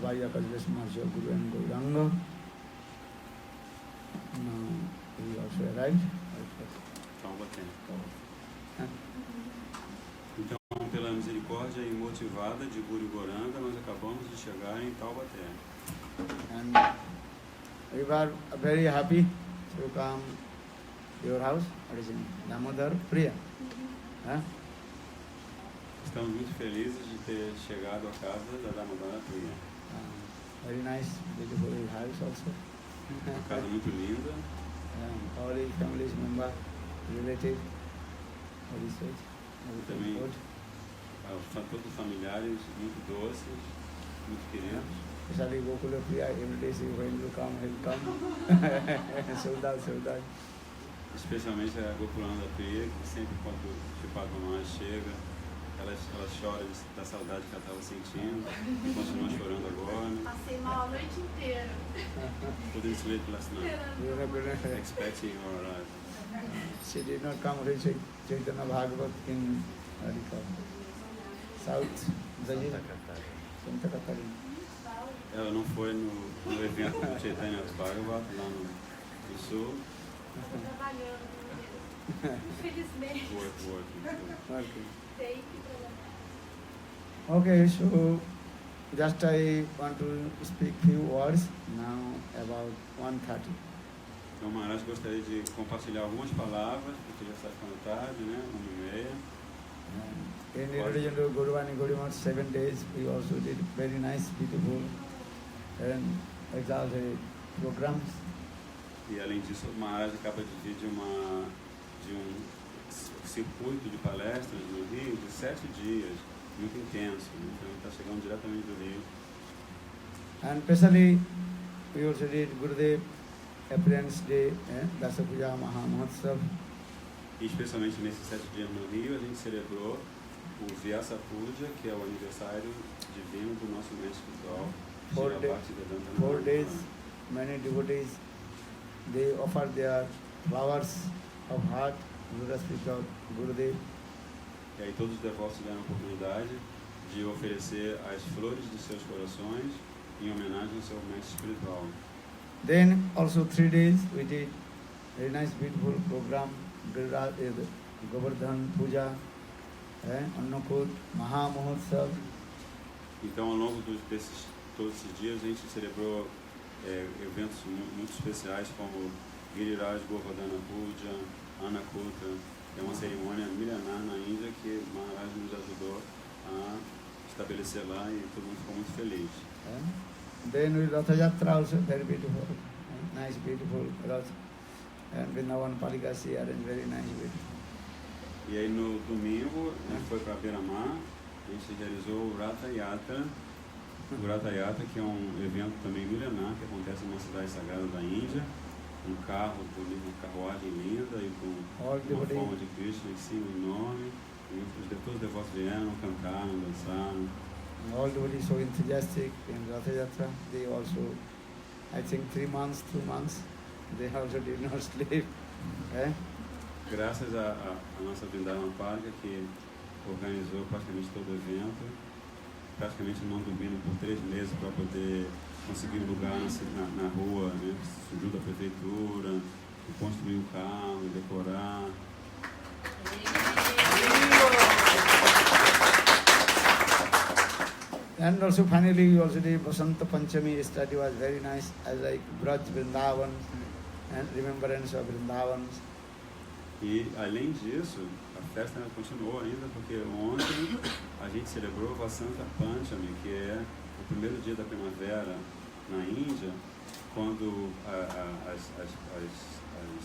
Vaya Kajvesh Marsha Guru and Gauranga. Now we also arrived. Então, pela misericórdia imotivada de Guru Gauranga, nós acabamos de chegar em Taubaté. And we were very happy to come to your house. What is it? Damodar Priya. Estamos muito felizes de ter chegado à casa da Damodara Priya. Very nice, beautiful house also. Uma casa muito linda. All the families member, relative, very sweet. Também são todos familiares muito doces, muito queridos. Especially Gokula Priya, every day she when you come, he'll come. Saudade. Especialmente a Gokulanda Priya, que sempre quando o Chipagamá chega, ela chora da saudade que ela estava sentindo e continua chorando agora. Passei mal a noite inteira. Couldn't sleep last night. Expecting your arrival. She did not come to Chaitanya Bhagavat in South Santa Catarina. Ela não foi no evento do Chaitanya Bhagavat lá no sul. Estou trabalhando, infelizmente. Working. Tem que trabalhar. Okay, so just I want to speak few words now about 1:30. Então, Maharaj gostaria de compartilhar algumas palavras, porque já está ficando tarde, né? 1:30. In relation to Guruvani Gurimat, 7 days, we also did very nice, beautiful and exalted programs. E além disso, o Maharaj acaba de vir de um circuito de palestras no Rio de 7 dias, muito intenso. Então ele está chegando diretamente do Rio. And especially, we also did Gurudev Appearance Day, Dasa Puja Maha Mahotsav. E especialmente nesses 7 dias no Rio, a gente celebrou o Vyasa Puja, que é o aniversário divino do nosso mestre espiritual, Srila Bhaktivedanta Maharaj. 4 days, many devotees, they offer their flowers of heart to the feet of Gurudev. E aí todos os devotos tiveram a oportunidade de oferecer as flores de seus corações em homenagem ao seu mestre espiritual. Then also 3 days we did very nice beautiful program, Govardhan Puja, Annakut, Maha Mahotsav. Então, ao longo todos esses dias, a gente celebrou eventos muito especiais como Giriraj Govardhana Puja, Annakuta. É uma cerimônia milenar na Índia que Maharaj nos ajudou a estabelecer lá e todo mundo ficou muito feliz. Then we Ratha Yatra also very beautiful, nice beautiful Rath. And Vrindavan Palikasi arranged very nice beautiful. E aí no domingo a gente foi para Beira-Mar, a gente realizou o Ratha Yatra. O Ratha Yatra, que é um evento também milenar que acontece numa cidade sagrada da Índia. Um carro bonito, uma carruagem linda e com uma forma de Krishna em cima enorme. E todos os devotos vieram, cantaram, dançaram. All devotees so enthusiastic in Ratha Yatra. They also, I think 2 months, they also did not sleep. Graças a nossa Vrindavan Parka, que organizou praticamente todo o evento, praticamente não dormindo por 3 meses para poder conseguir lugar na rua, né? Ajuda a prefeitura, construir o carro, decorar. And also finally we also did Vasanta Panchami study was very nice, as like Braj Vrindavan and remembrance of Vrindavan. E além disso, a festa continuou ainda, porque ontem a gente celebrou Vasanta Panchami, que é o primeiro dia da primavera na Índia, quando as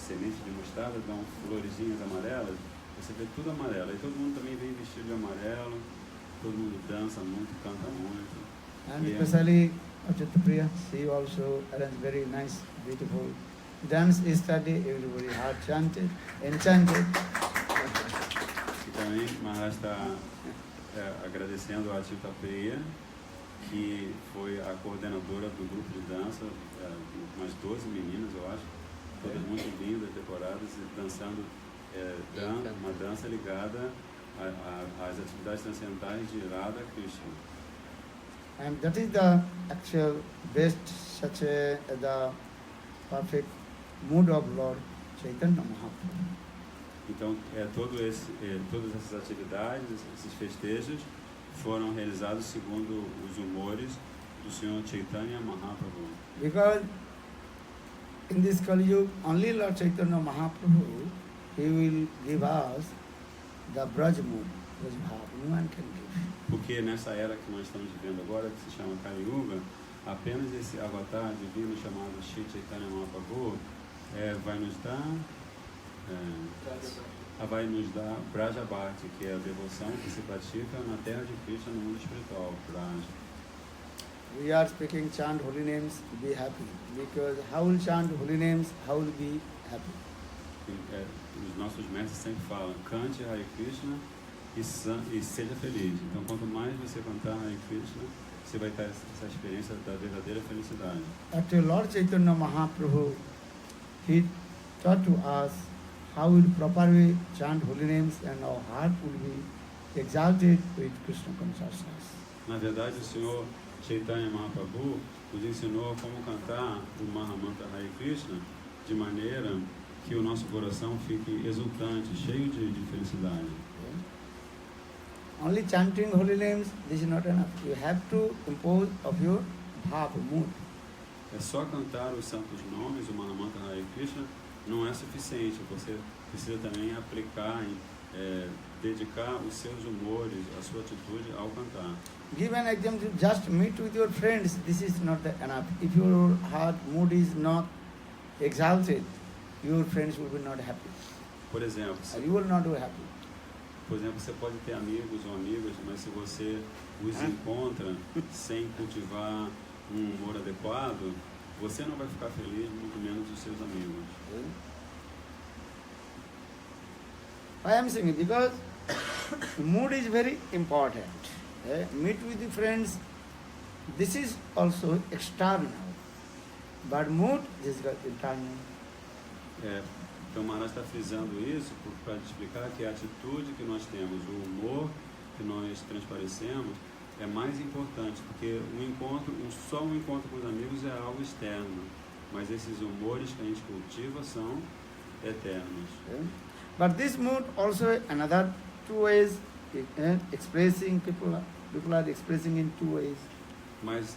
sementes de mostarda dão florezinhas amarelas, você vê tudo amarelo. E todo mundo também vem vestido de amarelo, todo mundo dança muito, canta muito. And especially Achyuta Priya, she also arranged very nice, beautiful dance study, everybody heart chanted, enchanted. E também Maharaj está agradecendo a Achyuta Priya, que foi a coordenadora do grupo de dança, umas 12 meninas, eu acho, todas muito lindas, decoradas e dançando uma dança ligada às atividades transcendentais de Radha Krishna. And that is the actual best, such a the perfect mood of Lord Chaitanya Mahaprabhu. Então, todas essas atividades, esses festejos, foram realizados segundo os humores do Senhor Chaitanya Mahaprabhu. Because in this Kali Yuga, only Lord Chaitanya Mahaprabhu, he will give us the Braj mood, Braj Bhav. No one can give. Porque nessa era que nós estamos vivendo agora, que se chama Kali Yuga, apenas esse avatar divino chamado Shri Chaitanya Mahaprabhu vai nos dar Braja Bhakti, que é a devoção que se pratica na terra de Krishna, no mundo espiritual. Braja. We are speaking chant holy names, be happy. Because how will chant holy names, how will be happy? Os nossos mestres sempre falam, cante Hare Krishna e seja feliz. Então, quanto mais você cantar Hare Krishna, você vai ter essa experiência da verdadeira felicidade. Actually, Lord Chaitanya Mahaprabhu, he taught to us how we properly chant holy names and our heart will be exalted with Krishna consciousness. Na verdade, o Senhor Chaitanya Mahaprabhu nos ensinou como cantar o Mahamantra Hare Krishna de maneira que o nosso coração fique exultante, cheio de felicidade. Only chanting holy names, this is not enough. You have to impose of your bhava, mood. É só cantar os santos nomes, o Mahamantra Hare Krishna, não é suficiente. Você precisa também aplicar, dedicar os seus humores, a sua atitude ao cantar. Give an example, just meet with your friends, this is not enough. If your heart mood is not exalted, your friends will be not happy. Por exemplo, You will not be happy. você pode ter amigos ou amigas, mas se você os encontra sem cultivar um humor adequado, você não vai ficar feliz, muito menos os seus amigos. I am saying because mood is very important. Meet with the friends, this is also external. But mood is internal. Então, Maharaj está frisando isso para explicar que a atitude que nós temos, o humor que nós transparecemos, é mais importante, porque só um encontro com os amigos é algo externo, mas esses humores que a gente cultiva são eternos. But this mood also another two ways expressing people are expressing in two ways. Mas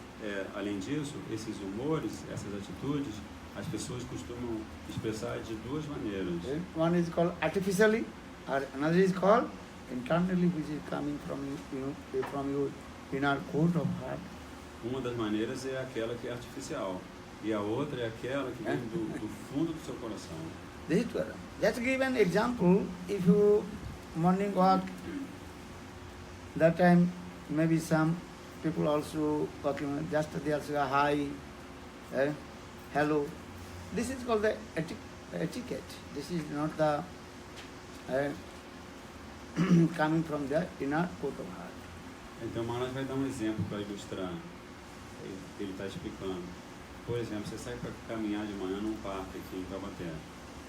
além disso, esses humores, essas atitudes, as pessoas costumam expressar de duas maneiras. One is called artificially, or another is called internally, which is coming from your inner core of heart. Uma das maneiras é aquela que é artificial, e a outra é aquela que vem do fundo do seu coração. Just give an example. If you morning walk, that time maybe some people also walking, just they also say hi, hello. This is called the etiquette. This is not the coming from the inner core of heart. Então, Maharaj vai dar um exemplo para ilustrar. Ele está explicando. Por exemplo, você sai para caminhar de manhã num parque aqui em Taubaté.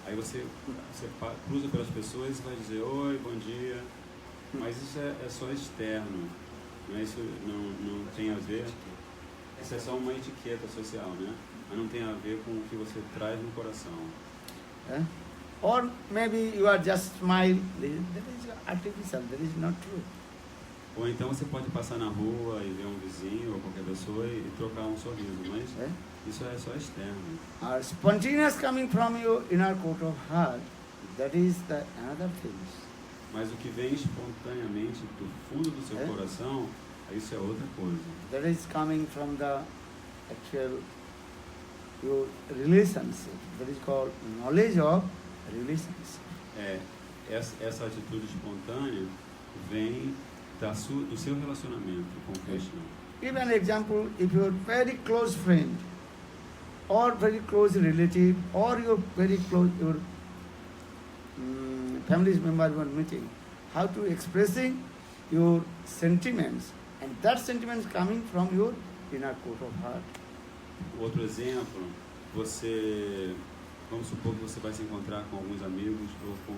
Aí você cruza pelas pessoas e vai dizer oi, bom dia. Mas isso é só externo. Né? Isso não tem a ver. Isso é só uma etiqueta social, né? Mas não tem a ver com o que você traz no coração. Or maybe you are just smile. That is artificial. That is not true. Ou então você pode passar na rua e ver um vizinho ou qualquer pessoa e trocar um sorriso, mas isso é só externo. Or spontaneous coming from your inner core of heart. That is the another thing. Mas o que vem espontaneamente do fundo do seu coração, isso é outra coisa. That is coming from the actual your relationship. That is called knowledge of relationship. Essa atitude espontânea vem do seu relacionamento com Krishna. Give an example. If your very close friend, or very close relative, or your very close family member you are meeting, how to expressing your sentiments, and that sentiments coming from your inner core of heart. Outro exemplo, vamos supor que você vai se encontrar com alguns amigos ou com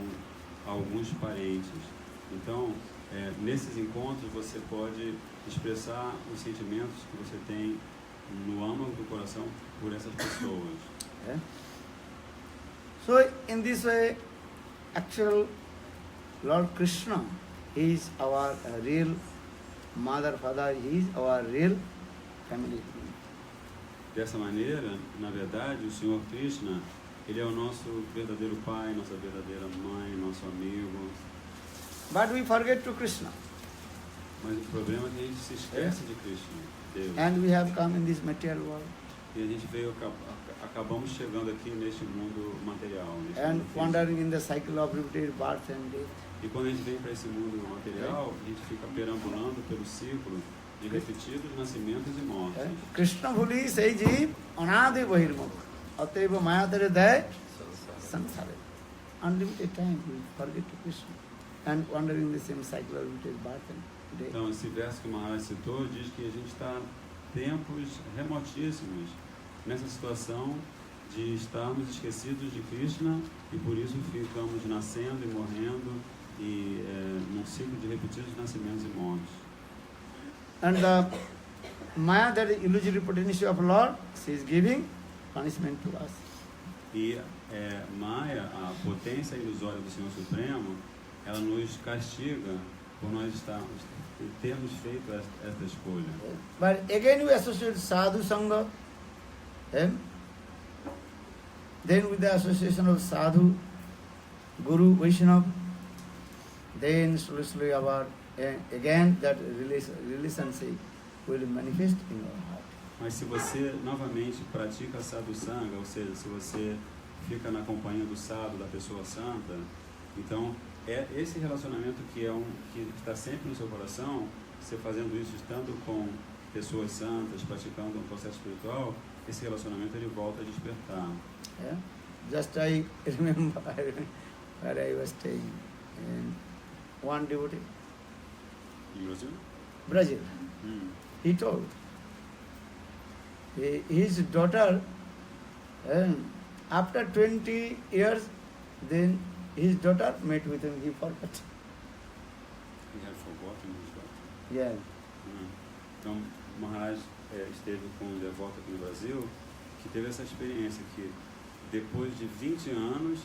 alguns parentes. Então, nesses encontros você pode expressar os sentimentos que você tem no âmago do coração por essas pessoas. Yeah. So in this way, actual Lord Krishna is our real mother, father, he is our real family. Dessa maneira, na verdade, o Senhor Krishna, ele é o nosso verdadeiro pai, nossa verdadeira mãe, nosso amigo. But we forget to Krishna. Mas o problema é que a gente se esquece de Krishna, Deus. And we have come in this material world. E a gente veio, acabamos chegando aqui neste mundo material. Neste And mundo físico. wandering in the cycle of repeated birth and death. E quando a gente vem para esse mundo material, a gente fica perambulando pelo ciclo de repetidos nascimentos e mortes. Krishna Bhuli Seiji Anadi Bahirmukh Ateva Mayatare Day Sansare. Unlimited time we forget to Krishna and wandering in the same cycle of repeated birth and death. Então, esse verso que o Maharaj citou diz que a gente está tempos remotíssimos nessa situação de estarmos esquecidos de Krishna e por isso ficamos nascendo e morrendo e num ciclo de repetidos nascimentos e mortes. And the Maya, that is illusory potency of Lord, she is giving punishment to us. E Maya, a potência ilusória do Senhor Supremo, ela nos castiga por nós termos feito esta escolha. But again we associate sadhu sangha, then with the association of sadhu, guru, Vaishnava, then slowly our again that relationship will manifest in our heart. Mas se você novamente pratica sadhu sangha, ou seja, se você fica na companhia do sadhu, da pessoa santa, então é esse relacionamento que está sempre no seu coração, você fazendo isso, estando com pessoas santas, praticando um processo espiritual, esse relacionamento ele volta a despertar. Yeah? Just I remember where I was staying, and one devotee, E Brasil? Brazil, he told his daughter, after 20 years, then his daughter met with him, he forgot. He had forgotten his daughter. Yeah. Então, Maharaj esteve com um devoto aqui no Brasil que teve essa experiência que depois de 20 anos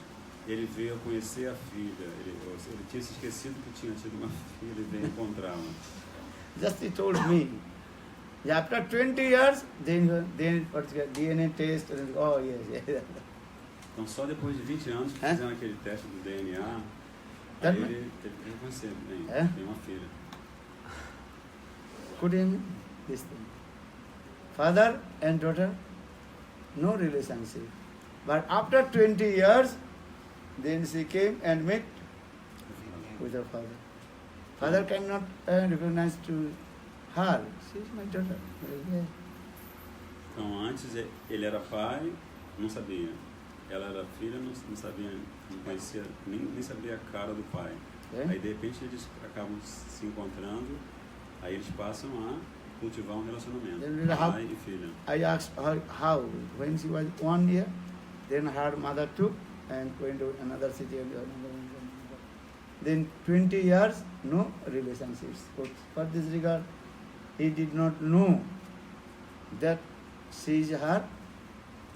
ele veio a conhecer a filha. Ele tinha se esquecido que tinha tido uma filha e veio encontrá-la. Just he told me, after 20 years, then what's the DNA test, and oh yes. Então, só depois de 20 anos que fizeram aquele teste do DNA, That aí ele teve que reconhecer, bem, tem uma filha. Couldn't this thing. Father and daughter, no relationship. But after 20 years, then she came and met with her father. Father cannot recognize to her. She is my daughter. Então, antes ele era pai, não sabia. Ela era filha, não sabia, não conhecia, nem sabia a cara do pai. Aí, de repente, eles acabam se encontrando, aí eles passam a cultivar um relacionamento, pai e filha. I asked her how. When she was 1 year, then her mother took and went to another city. Then 20 years, no relationships. For this regard, he did not know that she is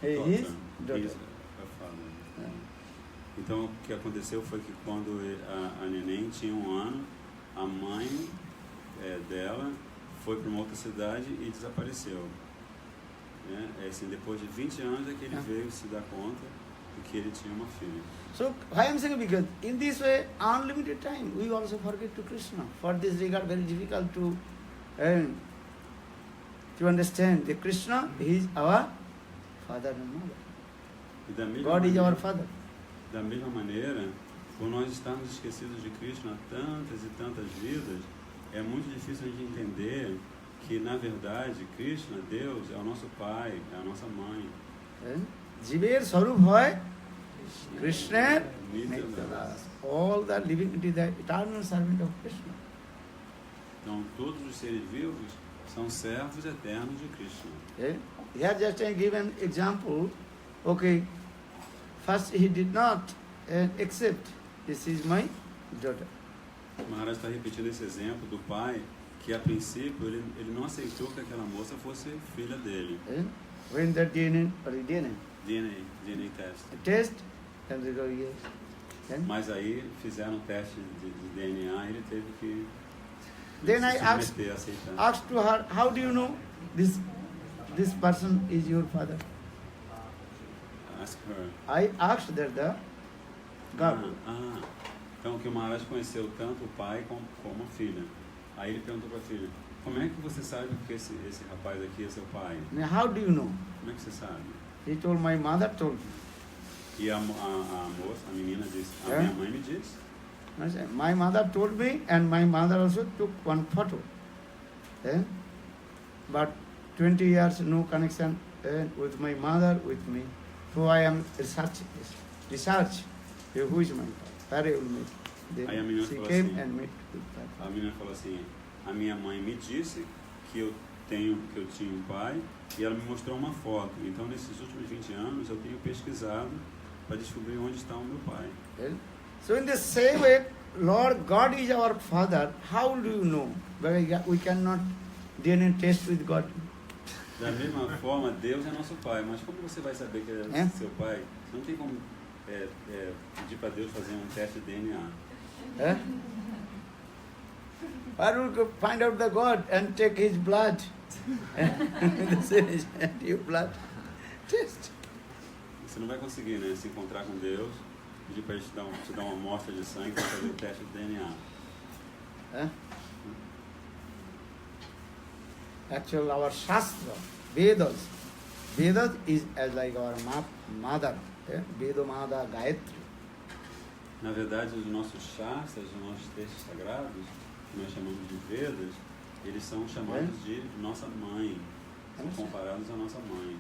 his daughter. Então, o que aconteceu foi que quando a neném tinha 1 ano, a mãe dela foi para uma outra cidade e desapareceu. Assim, depois de 20 anos é que ele veio se dar conta de que ele tinha uma filha. So, I am saying because in this way, unlimited time, we also forget to Krishna. For this regard, very difficult to understand that Krishna is our father and mother. God is our father. Da mesma maneira, por nós estarmos esquecidos de Krishna há tantas e tantas vidas, é muito difícil a gente entender que, na verdade, Krishna, Deus, é o nosso pai, é a nossa mãe. Jiver Sarup Hoy, Krishna, all the living entities, the eternal servant of Krishna. Então, todos os seres vivos são servos eternos de Krishna. Here just I give an example. Okay, first he did not accept, this is my daughter. Maharaj está repetindo esse exemplo do pai que a princípio ele não aceitou que aquela moça fosse filha dele. When the DNA DNA test. test, then they go, yes. Then, Mas aí fizeram um teste de DNA e ele teve que Then I se submeter, aceitar. asked to her, how do you know this person is your father? Ask her. I asked that the God. Então que o Maharaj conheceu tanto o pai como a filha. Aí ele perguntou para a filha, como é que você sabe que esse rapaz aqui é seu pai? Now, how do you know? Como é que você sabe? He told, my mother told me. E a moça, a menina disse, a É? minha mãe me disse. I said, my mother told me, and my mother also took one photo. But 20 years no connection with my mother, with me. So I am research. Who is my father? Will meet. Then Aí a menina she falou came assim, and met with a her. menina falou assim, a minha mãe me disse que eu tinha um pai e ela me mostrou uma foto. Então nesses últimos 20 anos eu tenho pesquisado para descobrir onde está o meu pai. So in the same way, Lord God is our Father. How do you know? Because we cannot DNA test with God. Da mesma forma, Deus é nosso pai, mas como você vai saber que é seu pai? Não tem como pedir para Deus fazer um teste de DNA. Or we could find out the God and take his blood. And your blood test. Você não vai conseguir, né, se encontrar com Deus, pedir para ele te dar uma amostra de sangue para fazer o teste de DNA. Actually, our Shastra, Vedas is as like our mother. Veda Mada Gayatri. Na verdade, os nossos shastras, os nossos textos sagrados, que nós chamamos de Vedas, eles são chamados de nossa mãe, são comparados à nossa mãe.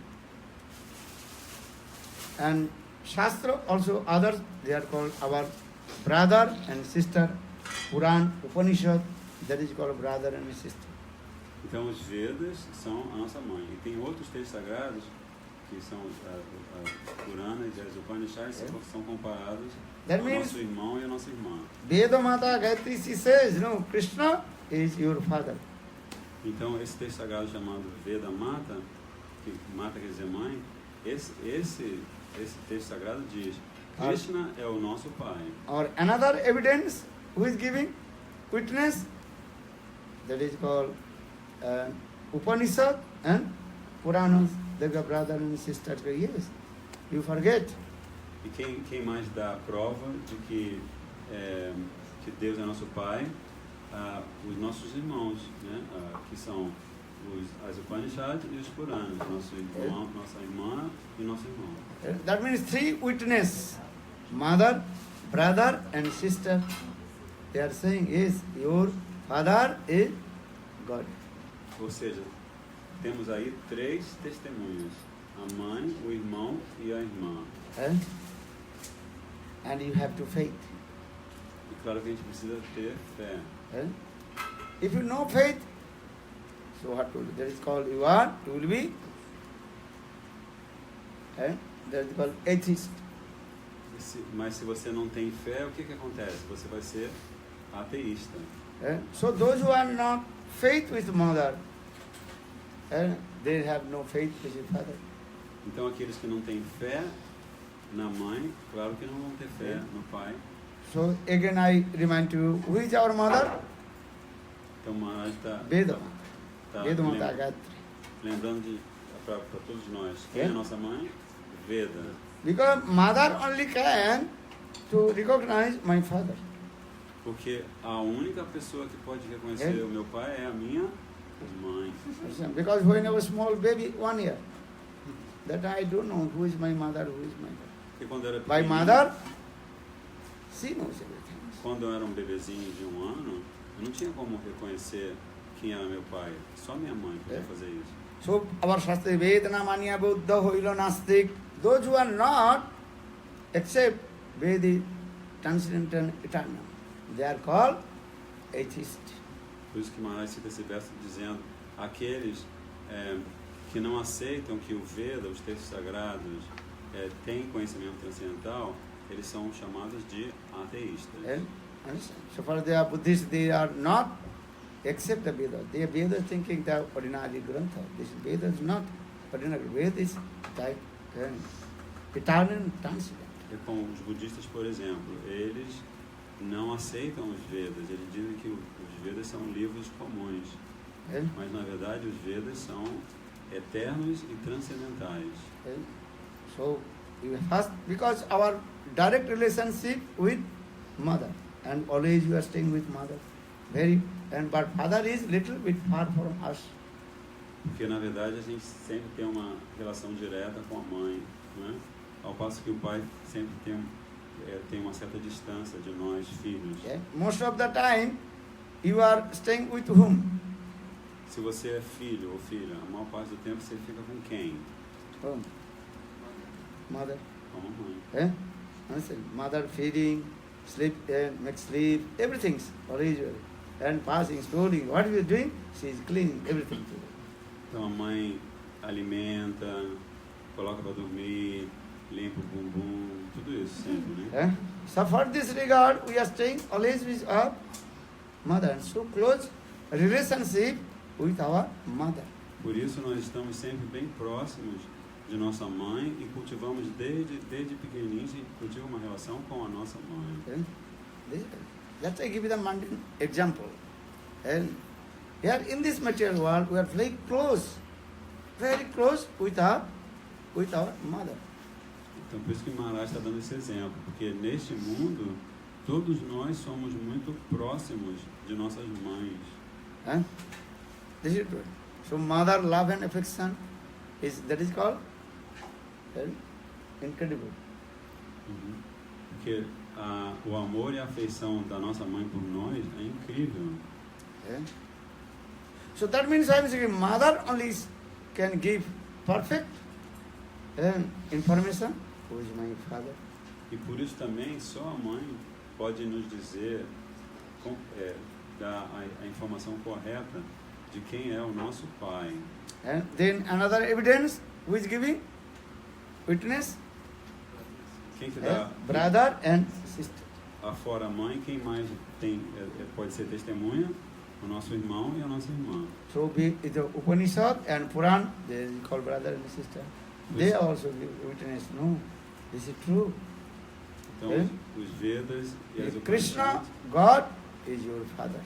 And Shastra also others, they are called our brother and sister. Puran, Upanishad, that is called brother and sister. Então os Vedas são a nossa mãe. E tem outros textos sagrados, que são a Purana e as Upanishads, que são comparados That ao means- nosso irmão e à nossa irmã. Veda Mata Gayatri, she says, no, Krishna is your father. Então esse texto sagrado chamado Veda Mata, que Mata quer dizer mãe, esse texto sagrado diz, Krishna é o nosso pai. Or another evidence, who is giving witness, that is called Upanishad and Puranas, they are brother and sister. Yes, you forget. E quem mais dá a prova de que Deus é nosso pai? Os nossos irmãos, né? Que são as Upanishads e os Puranas, nosso irmão, nossa irmã e nosso irmão. That means three witness, mother, brother and sister. They are saying, yes, your father is God. Ou seja, temos aí 3 testemunhas, a mãe, o irmão e a irmã. And you have to faith. E claro que a gente precisa ter fé. If you know faith, so what will that is called you will be that is called atheist. Mas se você não tem fé, o que acontece? Você vai ser ateísta. So those who are not faith with mother, they have no faith with your father. Então aqueles que não têm fé na mãe, claro que não vão ter fé no pai. So again I remind you, who is our mother? Então Maharaj está Veda Mata Gayatri. lembrando para todos nós, quem é a nossa mãe? Veda. Because mother only can to recognize my father. Porque a única pessoa que pode reconhecer o meu pai é a minha mãe. Because when I was small baby, 1 year, that I don't know who is my mother, who is my father. Porque quando eu era My pequenininho, mother, she knows everything. quando eu era um bebezinho de 1 ano, eu não tinha como reconhecer quem era meu pai. Só minha mãe podia fazer isso. So our Shastra Vedana Manya Buddha Hoilo Nastik, those who are not accept Vedi transcendental eternal, they are called atheists. Por isso que Maharaj cita esse verso dizendo, aqueles que não aceitam que o Veda, os textos sagrados, têm conhecimento transcendental, eles são chamados de ateístas. Understand? So far they are Buddhists, they are not accept the Vedas. They are Vedas thinking they are ordinary Grantha. This Veda is not ordinary. Veda is like eternal transcendent. É como os budistas, por exemplo, eles não aceitam os Vedas. Eles dizem que os Vedas são livros comuns. Eh? Mas, na verdade, os Vedas são eternos e transcendentais. Okay. So, you first, because our direct relationship with mother, and always you are staying with mother, but father is little bit far from us. Porque, na verdade, a gente sempre tem uma relação direta com a mãe, não é? Ao passo que o pai sempre tem uma certa distância de nós, filhos. Okay. Most of the time, you are staying with whom? Se você é filho ou filha, a maior parte do tempo você fica com quem? Home. Mother. Com a mamãe. Eh? Understand? Mother feeding, sleep, make sleep, everything always. And passing, strolling, what we are doing, she is cleaning everything. Então a mãe alimenta, coloca para dormir, limpa o bumbum, tudo isso sempre, né? Eh? So for this regard, we are staying always with our mother, and so close relationship with our mother. Por isso nós estamos sempre bem próximos de nossa mãe e cultivamos desde pequenininhos, a gente cultiva uma relação com a nossa mãe. Okay? That's why I give you the mundane example. And here in this material world, we are very close with our mother. Então por isso que Maharaj está dando esse exemplo, porque neste mundo todos nós somos muito próximos de nossas mães. Eh? This is true. So mother love and affection that is called incredible. Porque o amor e a afeição da nossa mãe por nós é incrível. Eh? So that means I am saying mother only can give perfect information. Who is my father? E por isso também só a mãe pode nos dizer, dar a informação correta de quem é o nosso pai. And then another evidence who is giving witness? Quem que dá Brother and sister. afora a mãe, quem mais tem, pode ser testemunha? O nosso irmão e a nossa irmã. So be it the Upanishad and Puran, they call brother and sister. They also give witness. No, this is true. Então, os Vedas e as Krishna, Upanishads, God is your father.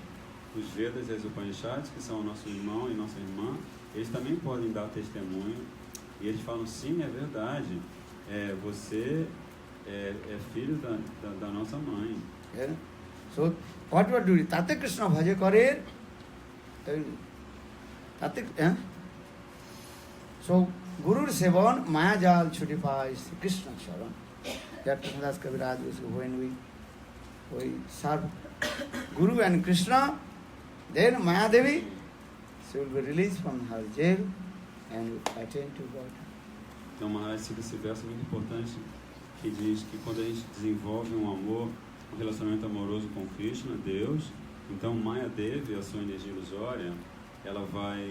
os Vedas e as Upanishads, que são o nosso irmão e nossa irmã, eles também podem dar testemunho e eles falam, sim, é verdade, você é filho da nossa mãe. Yeah. So what we are doing? Tate Krishna bhaja kare. So Guru Sevan Maya Jal Chutifies Krishna Sharan. That Krishnadas Kaviraj was when we serve Guru and Krishna, then Maya Devi, she will be released from her jail and will attain to God. Então, Maharaj cita esse verso muito importante que diz que quando a gente desenvolve um amor, um relacionamento amoroso com Krishna, Deus, então Maya Devi, a sua energia ilusória, ela vai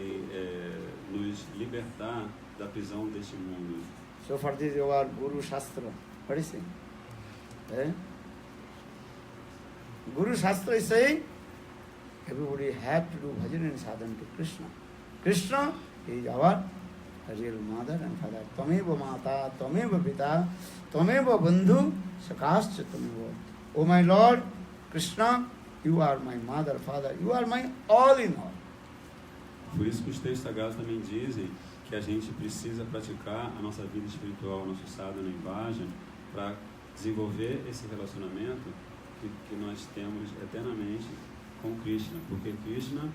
nos libertar da prisão deste mundo. So for this our Guru Shastra. What is it? Guru Shastra is saying everybody have to do bhajan and sadhana to Krishna. Krishna is our real mother and father. Tameva mata, tameva pita, tameva bandhu, sakascha tameva. Oh my Lord, Krishna, you are my mother, father, you are my all in all. Por isso que os textos sagrados também dizem que a gente precisa praticar a nossa vida espiritual, nosso sadhana e bhajan, para desenvolver esse relacionamento que nós temos eternamente com Krishna. Porque Krishna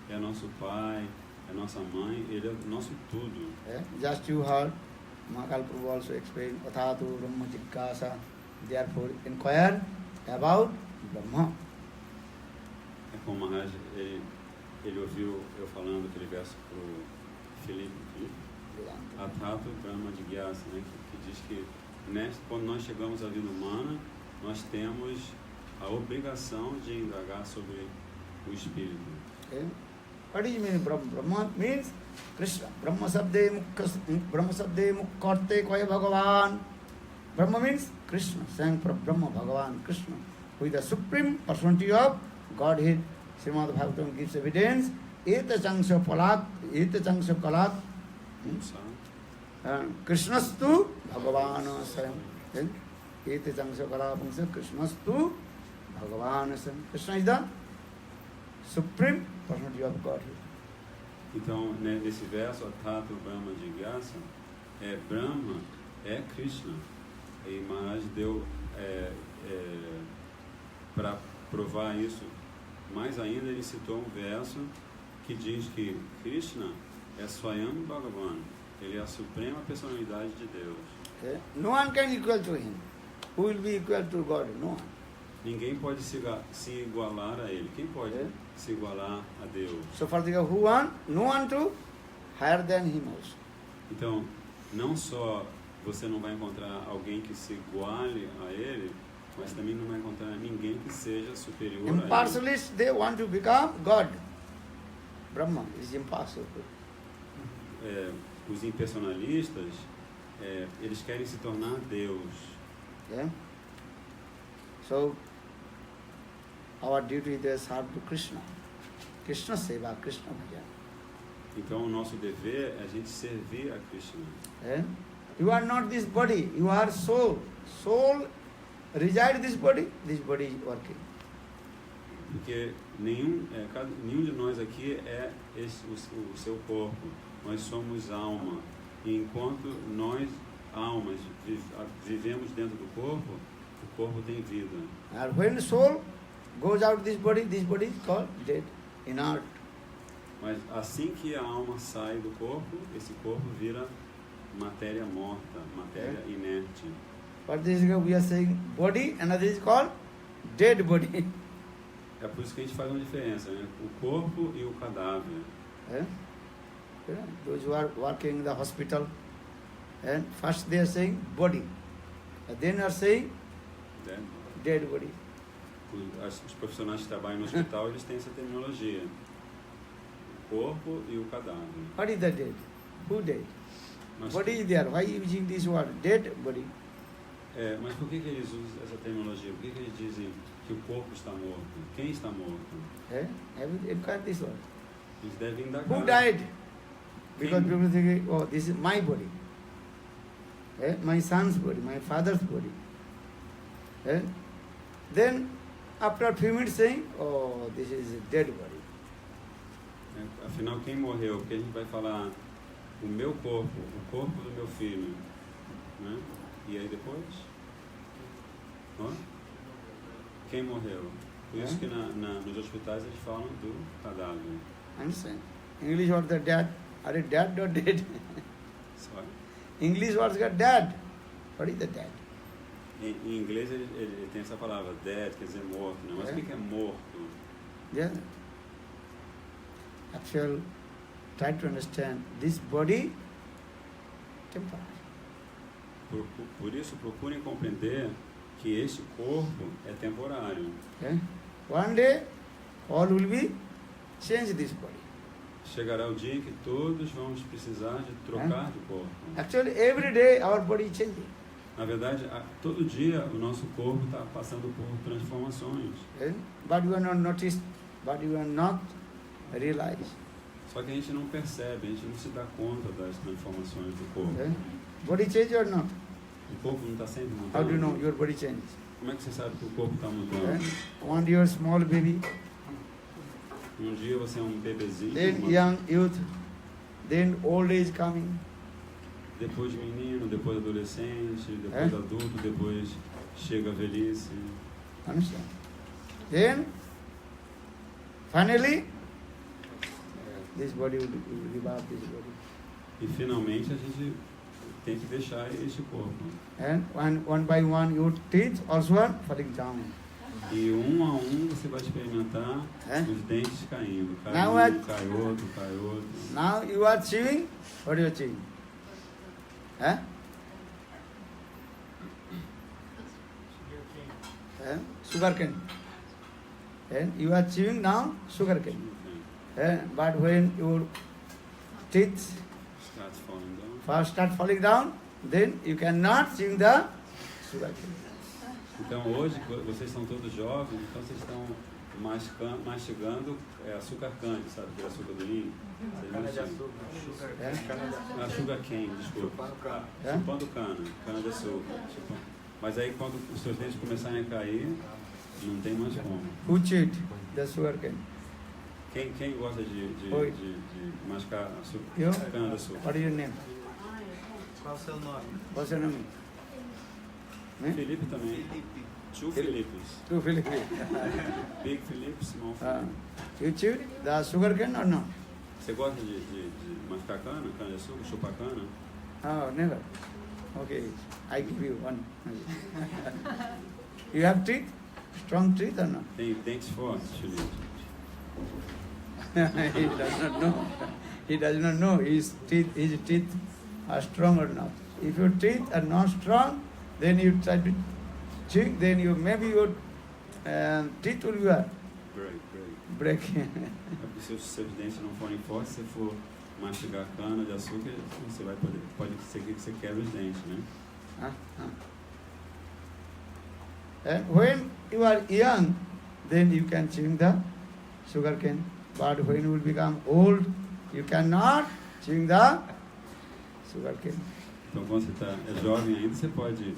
é nosso pai, é nossa mãe, ele é nosso tudo. Just you heard, Mahakal Prabhu also explained, Athatu Brahma Jikkasa, therefore inquire about Brahma. É como o Maharaj, ele ouviu eu falando aquele verso para o Felipe, Athatu Brahma Jigyasa, né, que diz que quando nós chegamos à vida humana, nós temos a obrigação de indagar sobre o Espírito. What do you mean Brahma? Brahma means Krishna. Brahma sabde mukkarte koya Bhagavan. Brahma means Krishna, saying for Brahma, Bhagavan, Krishna. with the Supreme Personality of Godhead. Srimad Bhagavatam gives evidence. Eta changsha palak, eta changsha kalak, Krishnastu Bhagavana Sam. Eta changsha kalak, Krishnastu Bhagavana Sam. Krishna is the Supreme Personality of Godhead. Então, né, nesse verso, Tato Brahma Jigyasa, Brahma é Krishna. E Maharaj deu, para provar isso mais ainda, ele citou um verso que diz que Krishna é Swayam Bhagavan, ele é a suprema personalidade de Deus. No one can equal to him. Who will be equal to God? No one. Ninguém pode se igualar a ele. Quem pode se igualar a Deus? So for the who one, no one to higher than him also. Então, não só você não vai encontrar alguém que se iguale a ele, mas também não vai encontrar ninguém que seja superior a ele. Impartialists, they want to become God. Brahma is impossible. Os impersonalistas, eles querem se tornar Deus. Yeah? So, our duty is to serve to Krishna. Krishna Seva, Krishna Bhajan. Então, o nosso dever é a gente servir a Krishna. Yeah? You are not this body, you are soul. Soul resides in this body is working. Porque nenhum de nós aqui é o seu corpo. Nós somos alma. E enquanto nós, almas, vivemos dentro do corpo, o corpo tem vida. And when soul goes out this body is called dead, inert. Mas assim que a alma sai do corpo, esse corpo vira matéria morta, matéria inerte. But this is we are saying body, another is called dead body. É por isso que a gente faz uma diferença, né? O corpo e o cadáver. Those who are working in the hospital, and first they are saying body, and then are saying dead body. Os profissionais que trabalham no hospital, eles têm essa terminologia. O corpo e o cadáver. What is the dead? Who dead? Mas, Body is there. Why using this word? Dead body. mas por que eles usam essa terminologia? Por que eles dizem que o corpo está morto? Quem está morto? Have you inquired this word? Eles devem indagar. Who died? Because people think, oh, this is my body. My son's body, my father's body. Then, after a few minutes saying, oh, this is a dead body. Afinal, quem morreu? Porque a gente vai falar o meu corpo, o corpo do meu filho. Né? E aí depois? Quem morreu? Por isso que nos hospitais eles falam do cadáver. Understand? English words are dead. Are you dead or dead? Sorry? English words are dead. What is the dead? Em inglês ele tem essa palavra, dead, quer dizer morto. Né? Mas o que é morto? Yeah. Actually, try to understand this body temporary. Por isso, procurem compreender que este corpo é temporário. One day, all will be change this body. Chegará o dia em que todos vamos precisar de trocar de corpo. Actually, every day our body is changing. Na verdade, todo dia o nosso corpo está passando por transformações. But you are not noticed, but you are not realized. Só que a gente não percebe, a gente não se dá conta das transformações do corpo. Body change or not? O corpo não está sempre mudando. How do you know your body changes? Como é que você sabe que o corpo está mudando? One year small baby, Um dia você é um bebezinho, then young youth, then old age coming. depois menino, depois adolescente, depois adulto, depois chega a velhice. Understand? Then, finally, this body will give up this body. E finalmente a gente tem que deixar este corpo. And one by one your teeth also are falling down. E um a um você vai experimentar os dentes caindo. Cai Now um, cai outro, cai outro. Now you are chewing, what are you chewing? Sugar cane. And you are chewing now sugar cane. But when your teeth Starts falling down. first start falling down, then you cannot chew the sugar cane. Então hoje, vocês são todos jovens, então vocês estão mastigando açúcar cane, sabe? Aquele açúcar do ninho. Cana de açúcar. Sugar cane, desculpa. Chupando cana de açúcar. Mas aí quando os seus dentes começarem a cair, não tem mais como. Who cheat the sugar cane? Quem gosta de mascar açúcar, You? cana de açúcar? What is your name? Qual o seu nome? What's your name? Me? Felipe também. Felipe. Two Filipes. To Philip. Big Felipe, small Felipe. You cheat the sugar cane or no? Você gosta de mascar cana de açúcar, chupar cana? Oh, never. Okay, I give you one. You have teeth? Strong teeth or not? Tem dentes fortes, Felipe. He does not know. He does not know his teeth are strong or not. If your teeth are not strong, then you try to chew, then maybe your teeth will be Great. break. Se os seus dentes não forem fortes, se for mastigar cana de açúcar, você pode ser que você quebre os dentes, né? And when you are young, then you can chew the sugar cane. But when you will become old, you cannot chew the sugar cane. Então quando você é jovem ainda, você pode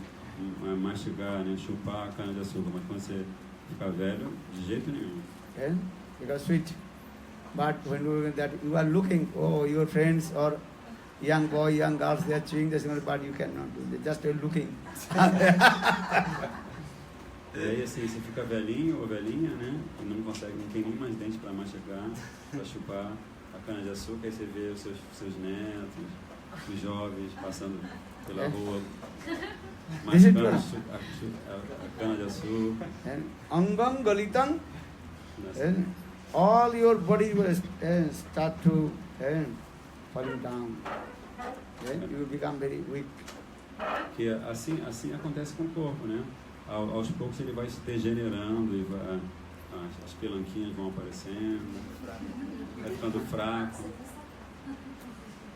mastigar, né, chupar a cana de açúcar, mas quando você ficar velho, de jeito nenhum. And because sweet. But when you are looking, your friends or young boy, young girls, they are chewing the sugar, but you cannot do it. Just looking. E aí assim, você fica velhinho ou velhinha, né? E não tem nem mais dente para mastigar, para chupar a cana de açúcar, aí você vê os seus netos, os jovens passando pela rua, mastigando a cana de açúcar. And angam galitam, and all your body will start to falling down. Then you become very weak. Que assim acontece com o corpo, né? Aos poucos ele vai se degenerando e as pelanquinhas vão aparecendo, vai ficando fraco.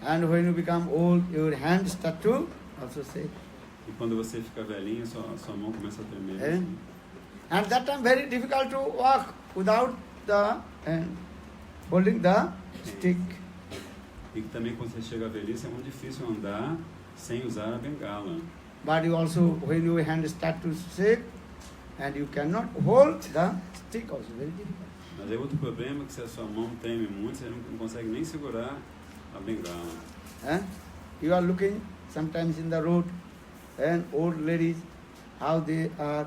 And when you become old, your hands start to also shake. E quando você fica velhinho, sua mão começa a tremer. Assim. And that time very difficult to walk without the holding the stick. E também quando você chega à velhice é muito difícil andar sem usar a bengala. But you also, when your hand start to shake, and you cannot hold the stick also, very difficult. Mas aí outro problema é que se a sua mão treme muito, você não consegue nem segurar a bengala. You are looking sometimes in the road, and old ladies, how they are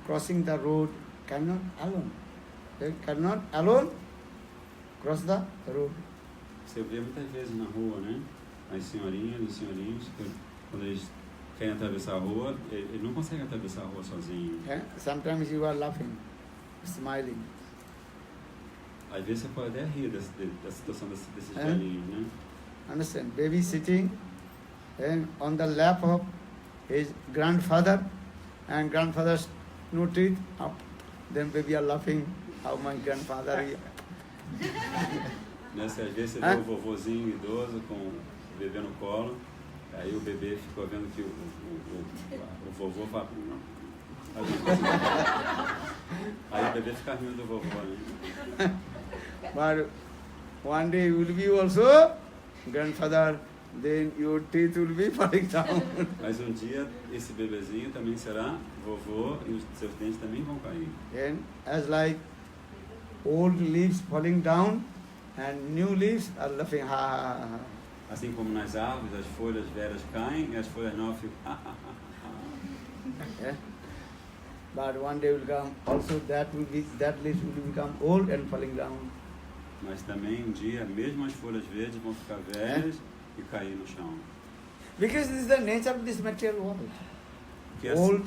crossing the road, cannot alone. They cannot alone cross the road. Você vê muitas vezes na rua, né? As senhorinhas e os senhorinhos, quando eles querem atravessar a rua, eles não conseguem atravessar a rua sozinhos. Sometimes you are laughing, smiling. Às vezes você pode até rir da situação desses velhinhos, né? Understand? Baby sitting on the lap of his grandfather, and grandfather's no teeth up. Then baby are laughing, how my grandfather is. Às vezes você vê o vovozinho idoso com o bebê no colo, aí o bebê ficou vendo que o vovô fala... Aí o bebê fica rindo do vovô, né? But one day you will be also grandfather, then your teeth will be falling down. Mas dia esse bebezinho também será vovô e os seus dentes também vão cair. And as like old leaves falling down and new leaves are laughing, ha ha ha. Assim como nas árvores as folhas velhas caem e as folhas novas ficam Yeah. But one day will come also that leaves will become old and falling down. Mas também dia mesmo as folhas verdes vão ficar velhas e cair no chão. Because this is the nature of this material world. Old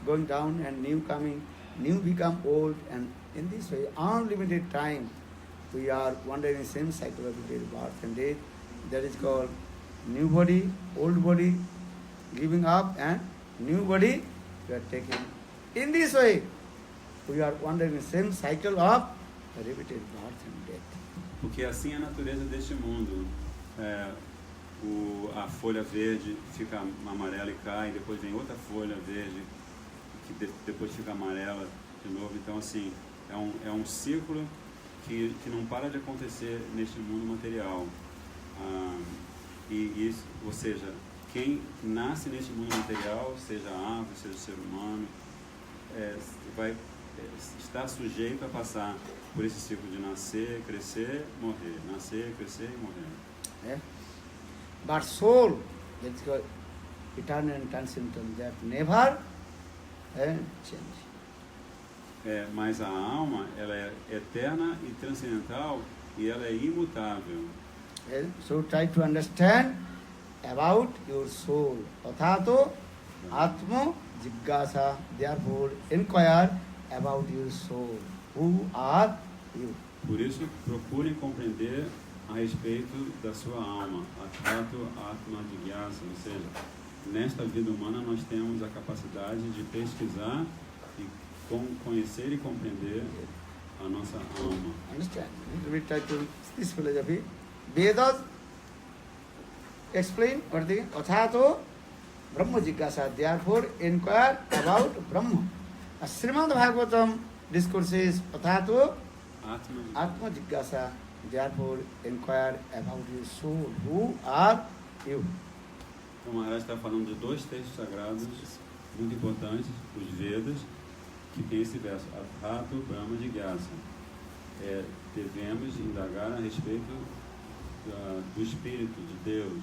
going down and new coming, new become old, and in this way, unlimited time, we are wandering in the same cycle of birth and death. That is called new body, old body, giving up, and new body we are taking. In this way, we are wandering in the same cycle of repeated birth and death. Porque assim é a natureza deste mundo. A folha verde fica amarela e cai, depois vem outra folha verde que depois fica amarela de novo. Então, assim, é um ciclo que não para de acontecer neste mundo material. Ou seja, quem nasce neste mundo material, seja a árvore, seja o ser humano, vai estar sujeito a passar por esse ciclo de nascer, crescer, morrer. Nascer, crescer e morrer. Yeah? But soul, that's called eternal and transcendental, that never change. Mas a alma, ela é eterna e transcendental e ela é imutável. Yeah? So try to understand about your soul. Athato atma jigyasa. Therefore, inquire about your soul. Who are you? Por isso, procurem compreender a respeito da sua alma. Athato atma jigyasa. Ou seja, nesta vida humana nós temos a capacidade de pesquisar e conhecer e compreender a nossa alma. Understand? We try to this philosophy. Vedas explain what the Athato Brahma Jigyasa. Therefore, inquire about Brahma. Srimad Bhagavatam discourses Athato Atma Jigyasa. Therefore, inquire about your soul. Who are you? Então, o Maharaj está falando de dois textos sagrados muito importantes, os Vedas, que tem esse verso, Athato Brahma Jigyasa. Devemos indagar a respeito do Espírito de Deus.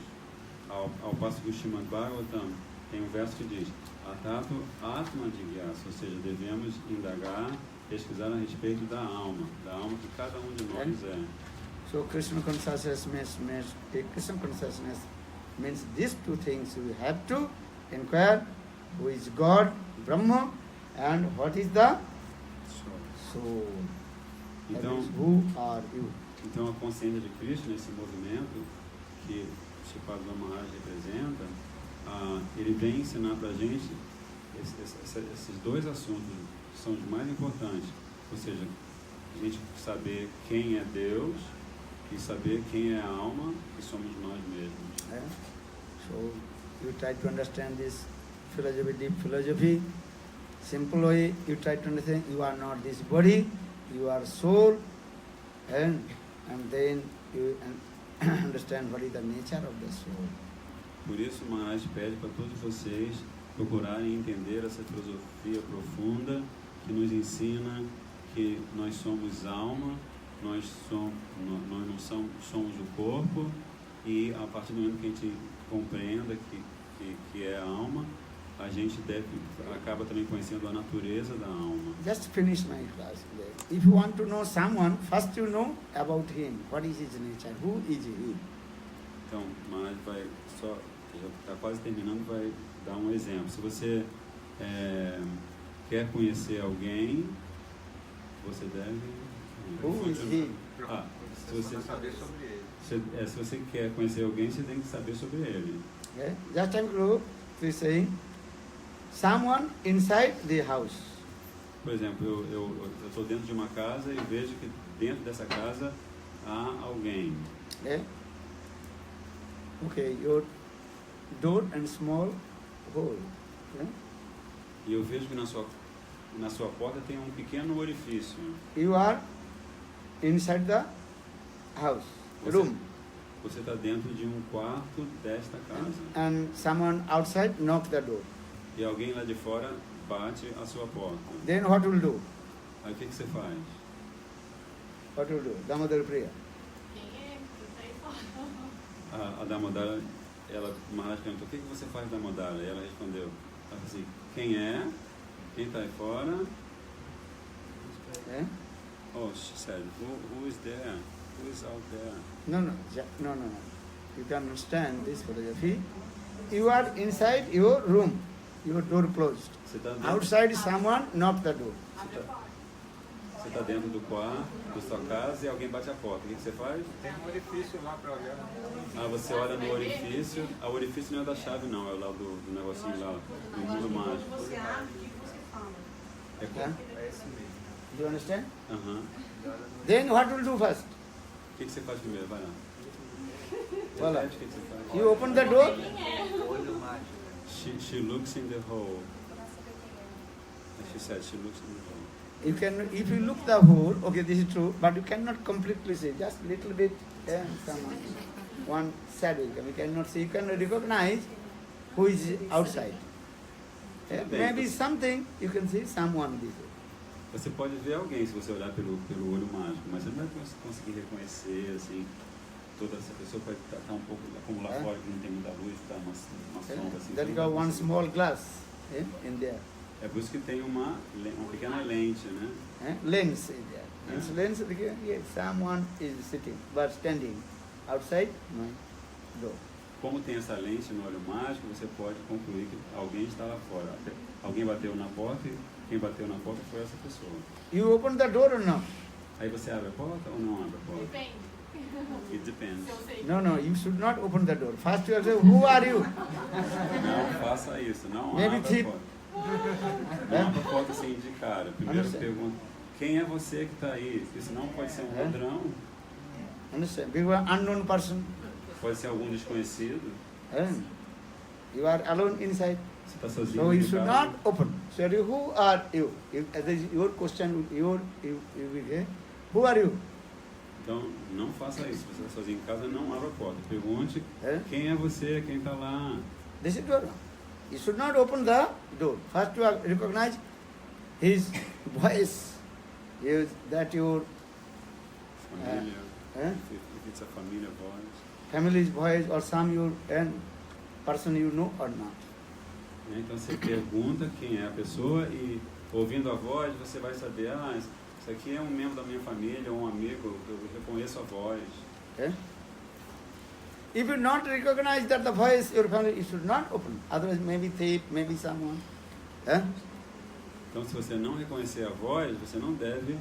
Ao passo que o Srimad Bhagavatam tem um verso que diz, Athato Atma Jigyasa, ou seja, devemos indagar, pesquisar a respeito da alma que cada um de nós é. So Krishna consciousness means these two things. We have to inquire who is God, Brahma, and what is the soul. That Então, is, who are you? então a consciência de Krishna, esse movimento que Sripad Maharaj representa, ele vem ensinar para a gente esses dois assuntos que são os mais importantes. Ou seja, a gente saber quem é Deus e saber quem é a alma, que somos nós mesmos. So you try to understand this philosophy, deep philosophy. Simple way, you try to understand you are not this body, you are soul, and then you understand what is the nature of the soul. Por isso, Maharaj pede para todos vocês procurarem entender essa filosofia profunda que nos ensina que nós somos alma, nós não somos o corpo, e a partir do momento que a gente compreenda que é a alma, a gente acaba também conhecendo a natureza da alma. Just finish my class. If you want to know someone, first you know about him. What is his nature? Who is he? Então, Maharaj vai só, já está quase terminando, vai dar um exemplo. Se você quer conhecer alguém, você deve... Who is he? Se você saber sobre ele. Se você quer conhecer alguém, você tem que saber sobre ele. Okay? Just time to say someone inside the house. Por exemplo, eu estou dentro de uma casa e vejo que dentro dessa casa há alguém. Okay? Okay, your door and small hole. Okay? E eu vejo que na sua porta tem um pequeno orifício. You are inside the house, room. Você está dentro de um quarto desta casa. And someone outside knock the door. E alguém lá de fora bate a sua porta. Then what will do? Aí o que você faz? What will do? Damodar Priya. Quem é? Quem tá aí fora? A Damodara, o Maharaj perguntou, o que você faz, Damodara? E ela respondeu, assim, quem é? Quem está aí fora? Eh? Oh, she said, who is there? Who is out there? No. You can understand this philosophy. You are inside your room, your door closed. Você está dentro, Outside someone knock the door. você tá dentro do quarto, da sua casa, e alguém bate a porta. O que você faz? Tem um orifício lá para olhar. Você olha no orifício. O orifício não é da chave, não. É lá do negocinho lá, do mundo mágico. Você abre, o que você fala? Huh? É esse mesmo. Do you understand? Aham. Then what will do first? O que você faz primeiro? Vai lá. Voilà. Repete o que você faz. You open the door. Olho mágico. She looks in the hole. She said she looks in the hole. You can, if you look the hole, okay, this is true, but you cannot completely see, just little bit, some one shadow. We cannot see. You can recognize who is outside. Maybe something you can see someone this way. Você pode ver alguém se você olhar pelo olho mágico, mas você não vai conseguir reconhecer assim. Toda essa pessoa pode estar um pouco, como lá fora, que não tem muita luz, está uma sombra assim. That you got one small glass in there. É por isso que tem uma pequena lente, né? Lens is there. It's lens, yes, someone is sitting, but standing outside my door. Como tem essa lente no olho mágico, você pode concluir que alguém está lá fora. Alguém bateu na porta e quem bateu na porta foi essa pessoa. You open the door or not? Aí você abre a porta ou não abre a porta? Depende. It depends. Se eu sei. No, you should not open the door. First you have to say, who are you? Não faça isso, não Maybe abra a thief. porta. Não abra a porta sem de cara. Primeiro Understand. pergunta, quem é você que está aí? Isso não pode ser um ladrão, Understand? Because unknown person, pode ser algum desconhecido. you are alone inside. Você está sozinho So you em should casa. not open. So who are you? As your question, you will say, who are you? Então, não faça isso. Você está sozinho em casa, não abra a porta. Pergunte quem é você, quem está lá. This is your. You should not open the door. First you recognize his voice. That your Família, eh? if it's a familiar voice. family's voice or some your person you know or not. Então você pergunta quem é a pessoa e ouvindo a voz você vai saber, isso aqui é um membro da minha família ou um amigo, eu reconheço a voz. Okay? If you not recognize that the voice your family, you should not open. Otherwise maybe thief, maybe someone. Então se você não reconhecer a voz, você não deve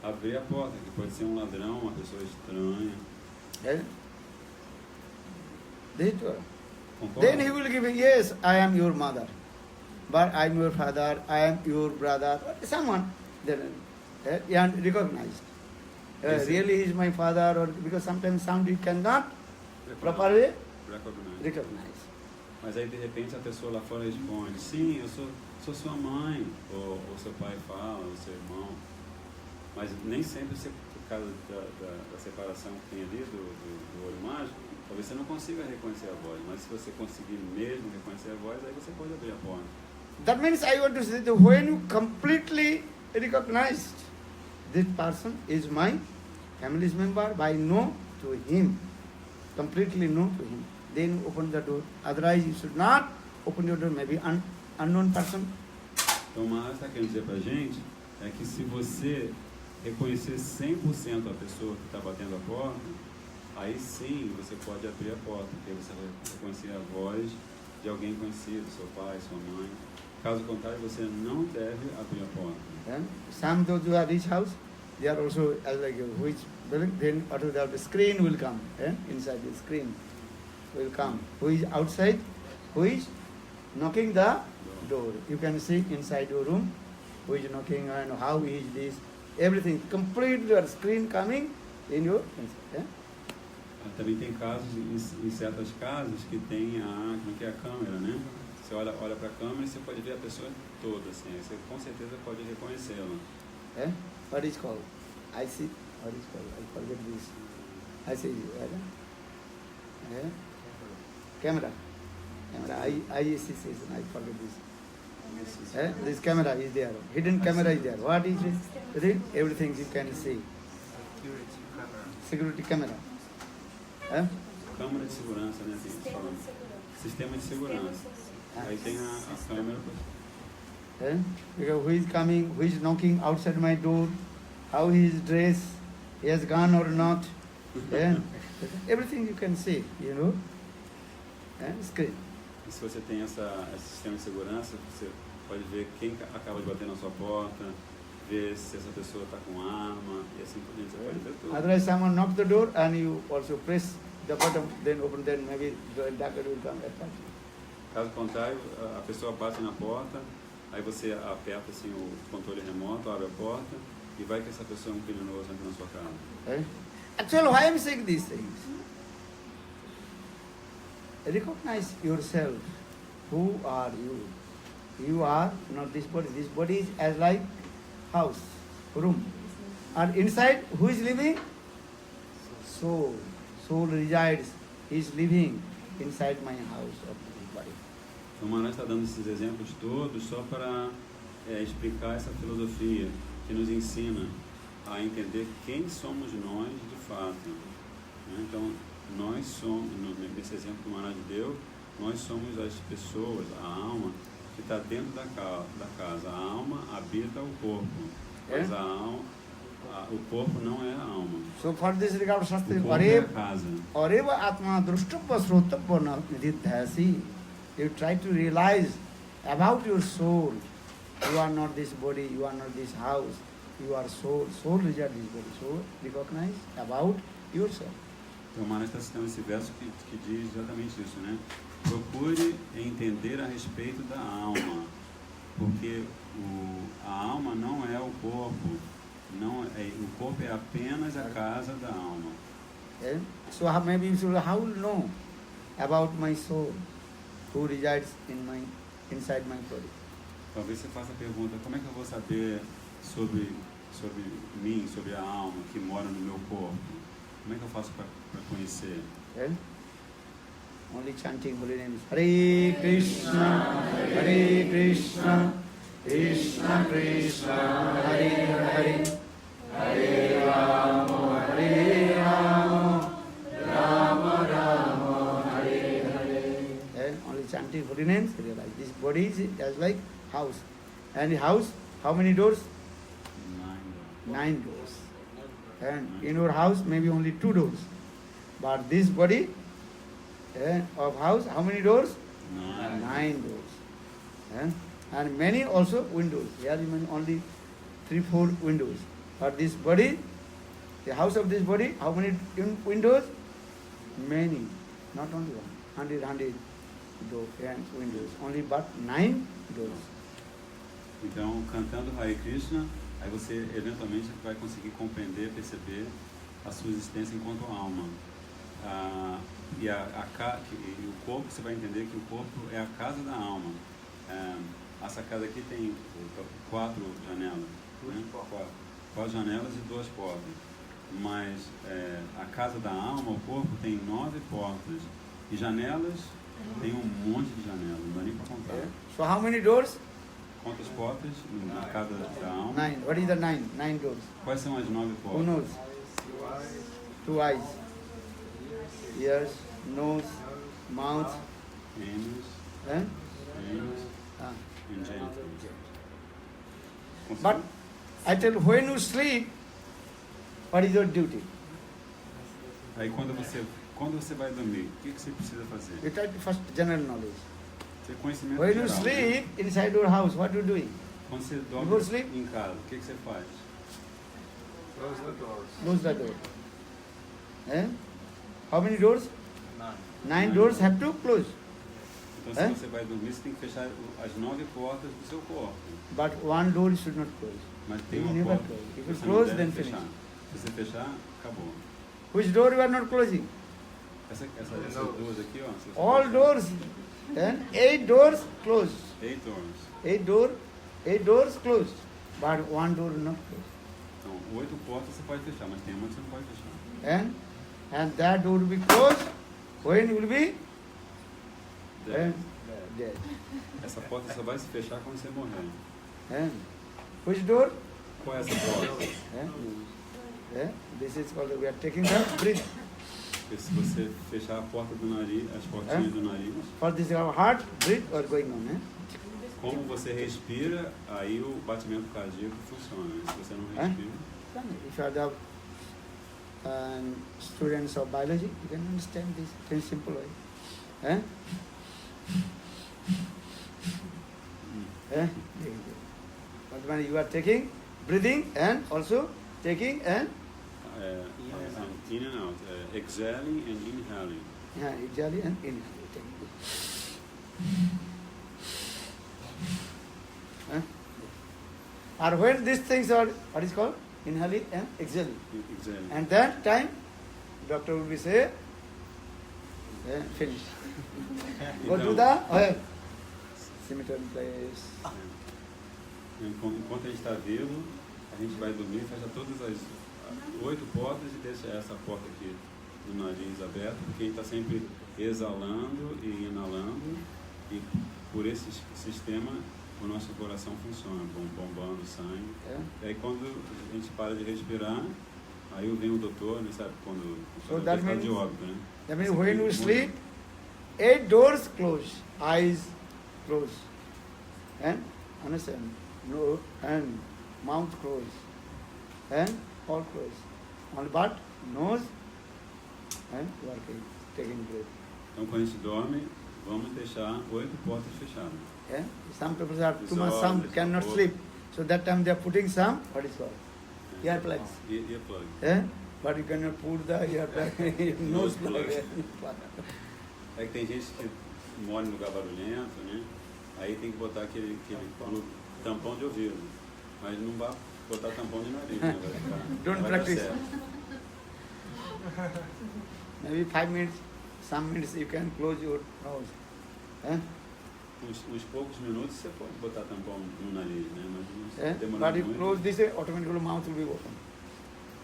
abrir a porta, que pode ser um ladrão, uma pessoa estranha. Concorda? Then he will give, yes, I am your mother, but I am your father, I am your brother, someone, then, and recognized. Yes, Really he is my father, or because sometimes sound you cannot properly Recognize. recognize. Mas aí de repente a pessoa lá fora responde, sim, eu sou sua mãe, ou seu pai fala, ou seu irmão. Mas nem sempre, por causa da separação que tem ali do olho mágico, talvez você não consiga reconhecer a voz, mas se você conseguir mesmo reconhecer a voz, aí você pode abrir a porta. That means I want to say that when you completely recognized this person is my family's member, by know to him, completely know to him, then open the door. Otherwise you should not open your door, maybe unknown person. Então o Maharaj está querendo dizer pra gente é que se você reconhecer 100% a pessoa que está batendo a porta, aí sim você pode abrir a porta, porque você vai reconhecer a voz de alguém conhecido, seu pai, sua mãe. Caso contrário, você não deve abrir a porta. Some those who are rich house, they are also like which building, then automatically the screen will come. Inside the screen will come. Who is outside? Who is knocking the door? You can see inside your room who is knocking and how is this. Everything complete your screen coming in your inside. Também tem casos, em certas casas, que tem a câmera, né? Você olha para a câmera e você pode ver a pessoa toda, assim, aí você com certeza pode reconhecê-la. What is called? I see. What is called? I forget this. I see. Camera. I see. I forget this. This camera is there. Hidden camera is there. What is it? Everything you can see. Security camera. Câmera de segurança, né? Sistema de segurança. Aí tem a câmera. Because who is coming, who is knocking outside my door, how he is dressed, he has gone or not. Everything you can see, you know. Screen. E se você tem esse sistema de segurança, você pode ver quem acaba de bater na sua porta, ver se essa pessoa está com arma, e assim por diante, você pode ver tudo. Otherwise someone knock the door and you also press the button, then open, then maybe the darker will come at that. Caso contrário, a pessoa bate na porta, aí você aperta assim, o controle remoto, abre a porta, e vai que essa pessoa é um criminoso entra na sua casa. Actually, why I am saying these things? Recognize yourself. Who are you? You are not this body. This body is as like house, room. And inside, who is living? Soul. Soul resides. He is living inside my house of this body. Então, Maharaj está dando esses exemplos todos só para explicar essa filosofia que nos ensina a entender quem somos nós de fato. Né? Então, nós somos, nesse exemplo que o Maharaj deu, nós somos as pessoas, a alma que está dentro da casa. A alma habita o corpo, mas a alma, o corpo não é a alma. So for this regard, Shastra, O corpo é a casa. Areva Atma Drushtubha Srotubha na Nididhyasi. You try to realize about your soul. You are not this body, you are not this house. You are soul. Soul resides this body. So recognize about yourself. Então, o Maharaj está citando esse verso que diz exatamente isso, né? Procure entender a respeito da alma, porque a alma não é o corpo, o corpo é apenas a casa da alma. Okay? So maybe you should how know about my soul, who resides inside my body. Talvez você faça a pergunta, como é que eu vou saber sobre mim, sobre a alma que mora no meu corpo? Como é que eu faço para conhecer? Okay? Only chanting holy names. Hare Krishna, Hare Krishna, Krishna Krishna, Hare Hare, Hare Rama, Hare Rama, Rama Rama, Hare Hare. Okay? Only chanting holy names, realize this body is just like house. And the house, how many doors? 9 doors. And in your house, maybe only 2 doors. But this body of house, how many doors? 9 doors. And many also windows. Here you only 3-4 windows. But this body, the house of this body, how many windows? Many. Not only one. 100 doors and windows. Only but 9 doors. Então, cantando Hare Krishna, aí você eventualmente vai conseguir compreender, perceber a sua existência enquanto alma. E o corpo, você vai entender que o corpo é a casa da alma. Essa casa aqui tem 4 janelas, né? 4 janelas e 2 portas. Mas a casa da alma, o corpo, tem 9 portas. E janelas, tem um monte de janelas, não dá nem para contar. So how many doors? Quantas portas na casa da alma? 9. What is the 9? 9 doors. Quais são as 9 portas? Who knows? 2 eyes. Ears, nose, mouth. Anus, Eh? anus Ah. and genitals. But I tell you, when you sleep, what is your duty? Aí quando você vai dormir, o que você precisa fazer? You try to first general knowledge. Ter conhecimento When geral. you sleep inside your house, what are you doing? Quando você Before dorme sleep? em casa, o que você faz? Close the doors. Close the door. Eh? How many doors? 9. 9 doors have to close. Então se você vai dormir, você tem que fechar as 9 portas do seu corpo. But one door you should not close. Mas tem You uma never porta close. que If you você não close, deve then fechar. finish. Se você fechar, acabou. Which door you are not closing? Essas duas aqui, ó. se você All fechar- doors. Then 8 doors closed. 8 doors. 8 doors closed. But one door not closed. Então, 8 portas você pode fechar, mas tem uma que você não pode fechar. And that door will be closed when you will be Dez. dead. Essa porta só vai se fechar quando você morrer. And which door? Qual é essa porta? This is called, we are taking the breath. Porque se você fechar a porta do nariz, as portinhas do nariz, For this our heart, breath are going on. como você respira, aí o batimento cardíaco funciona. Se você não respira, If you are the students of biology, you can understand this very simple way. But when you are taking, breathing, and also taking and in and out, exhaling and inhaling. exhaling and inhaling. Or when these things are, what is called? Inhaling and exhaling. Exhaling. And that time, doctor will be say, finish. Go to the cemetery place. Enquanto a gente está vivo, a gente vai dormir, fecha todas as 8 portas e deixa essa porta aqui do nariz aberto, porque a gente está sempre exalando e inalando, e por esse sistema o nosso coração funciona, bombando sangue. E aí quando a gente para de respirar, aí vem o doutor, né, sabe, quando So o that está means- de óbito, né? That means when you sleep, 8 doors close, eyes close, and understand, no, and mouth close, and all close, only but nose and working, taking breath. Então quando a gente dorme, vamos deixar 8 portas fechadas. Yeah? Some people are too So, much, some this cannot support- sleep, so that time they are putting some, what is called, earplugs. Earplug. Yeah? But you cannot put the earplug, nose plug. É que tem gente que mora em lugar barulhento, né? Aí tem que botar aquele tampão de ouvido. Mas não vai botar tampão de nariz, né? Vai ficar, Don't vai dar practice. certo. Maybe 5 minutes, some minutes you can close your nose. Eh? Uns poucos minutos você pode botar tampão no nariz, né? Mas Eh? não demora But if muito. close this, automatically mouth will be open.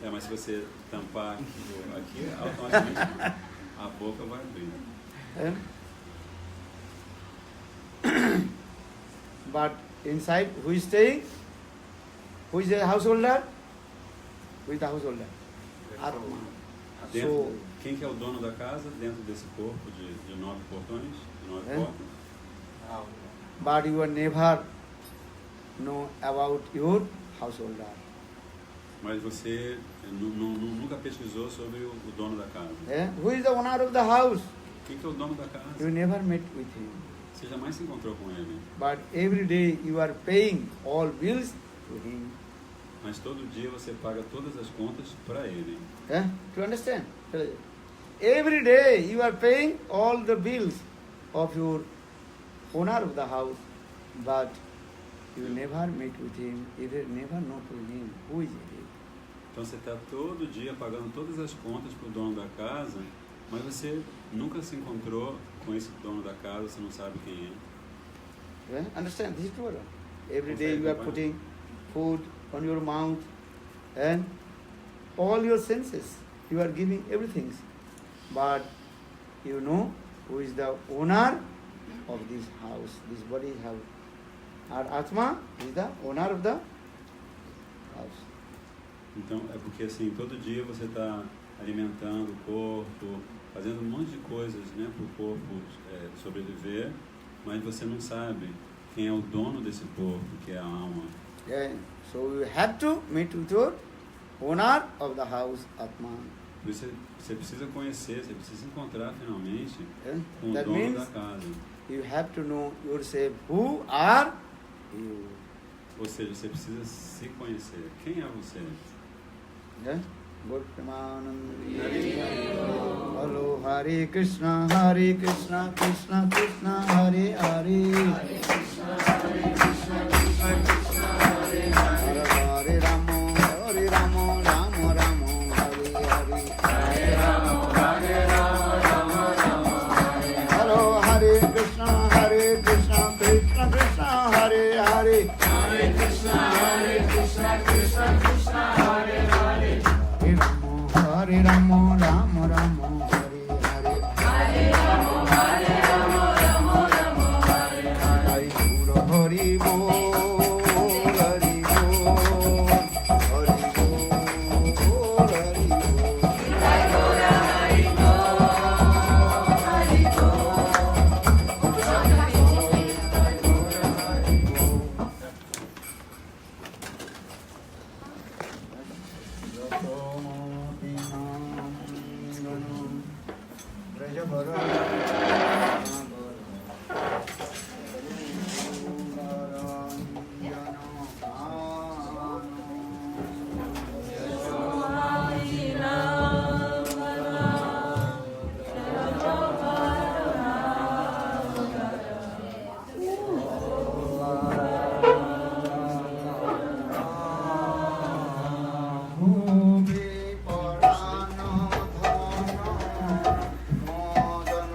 É, mas se você tampar aqui, automaticamente a boca vai abrir. Eh? But inside, who is staying? Who is the householder? Who is the householder? Atma. Dentro, So, quem que é o dono da casa dentro desse corpo de 9 portões, de 9 É? portas? Now, but you will never know about your householder. Mas você nunca pesquisou sobre o dono da casa. Eh? Who is the owner of the house? Quem que é o dono da You casa? never met with him. Você jamais se encontrou com ele. But every day you are paying all bills to him. Mas todo dia você paga todas as contas para ele. Eh? To understand? Every day you are paying all the bills of your owner of the house, but you never meet with him, you never know to him who is he. Então você está todo dia pagando todas as contas para o dono da casa, mas você nunca se encontrou com esse dono da casa, você não sabe quem é. Eh? Understand? This is true. Every day you are putting food on your mouth and all your senses. You are giving everything. But you know who is the owner of this house, this body house. Our Atma is the owner of the house. Então é porque assim, todo dia você está alimentando o corpo, fazendo um monte de coisas, né, para o corpo sobreviver, mas você não sabe quem é o dono desse corpo, que é a alma. Yeah. So you have to meet with your owner of the house, Atma. Por isso você precisa conhecer, você precisa encontrar finalmente Yeah. com o That dono means da casa. you have to know yourself who are you. Ou seja, você precisa se conhecer. Quem é você? Yeah? Good Premanand. Hello, Hare Krishna, Krishna Krishna, Hare Hare. Hare Ramo, Ramo Ramo, Hare Hare. Hello, Hare Krishna, Krishna Krishna, Hare Hare. Hare Ramo, Ramo Ramo, Hare Hare. Hare Ramo, Ramo Ramo, Hare Hare. Hari Bol, Hari Bol, Hari Bol, Hari Bol. Bhubi Parano Dhano Modan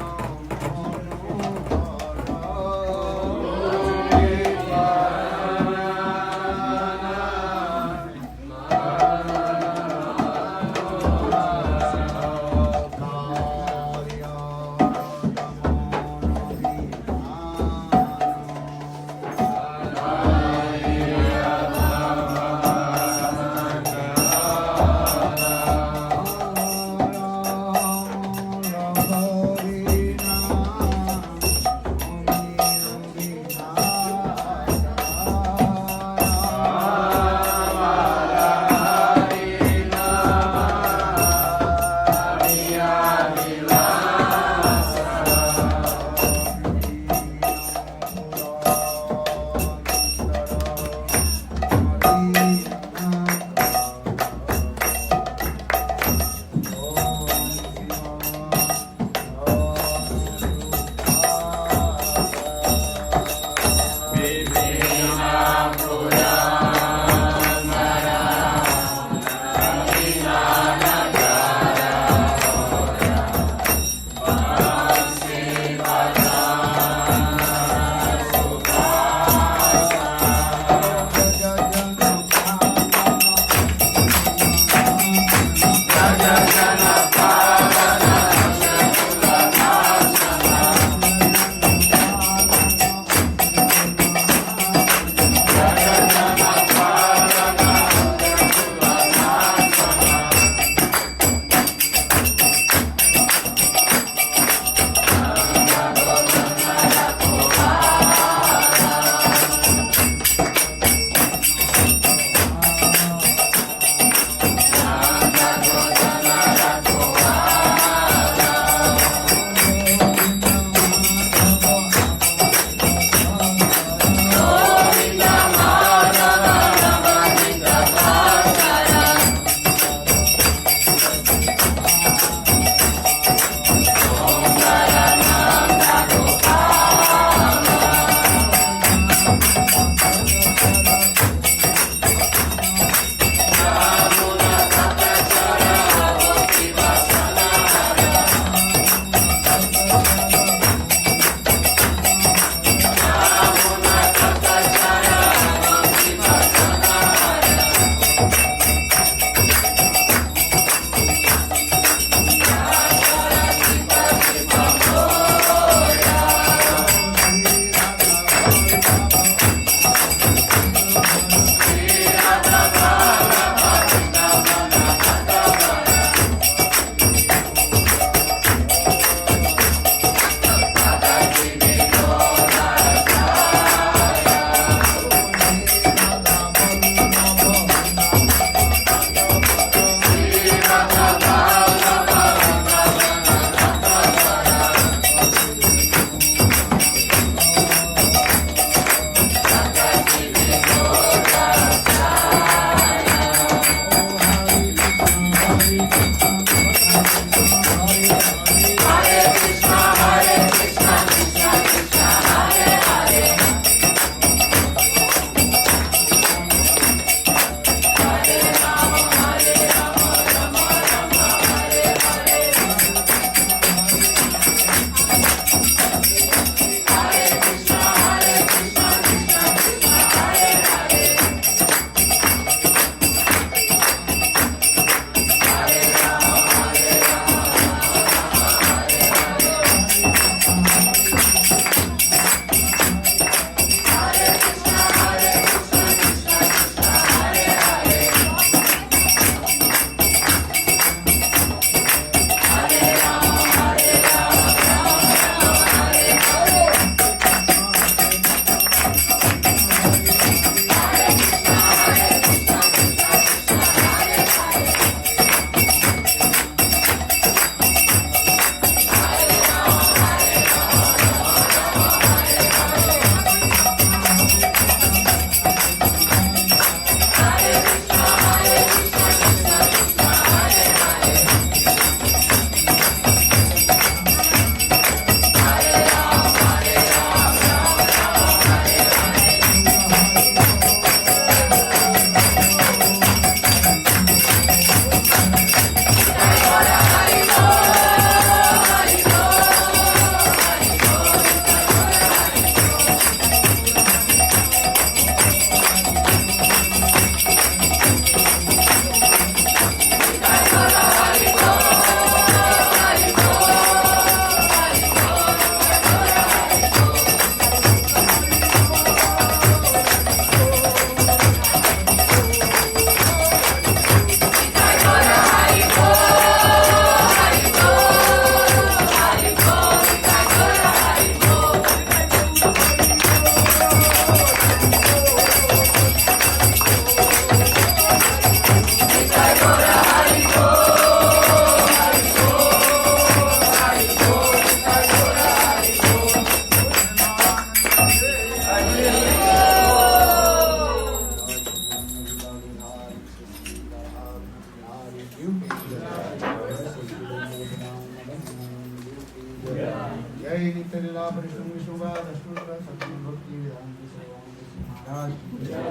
लीला परिश्रम विष्णुपाद अष्टोत्तर सत्यम भक्ति वेदांत स्वामी महाराज की जय।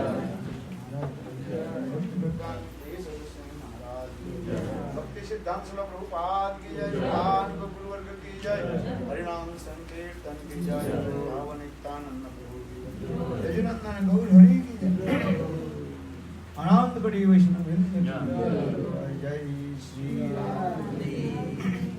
भक्ति वेदांत सदस्य महाराज की जय। भक्ति सिद्धांत शिला प्रभुपाद की जय। ज्ञान बकुल वर्ग की जय। हरिनाम संकीर्तन की जय। भावन नित्यानंद प्रभु की जय। यजुनंदन गौर हरि की जय। अनंत बड़ी वैष्णव वृंद की जय। जय श्री राम।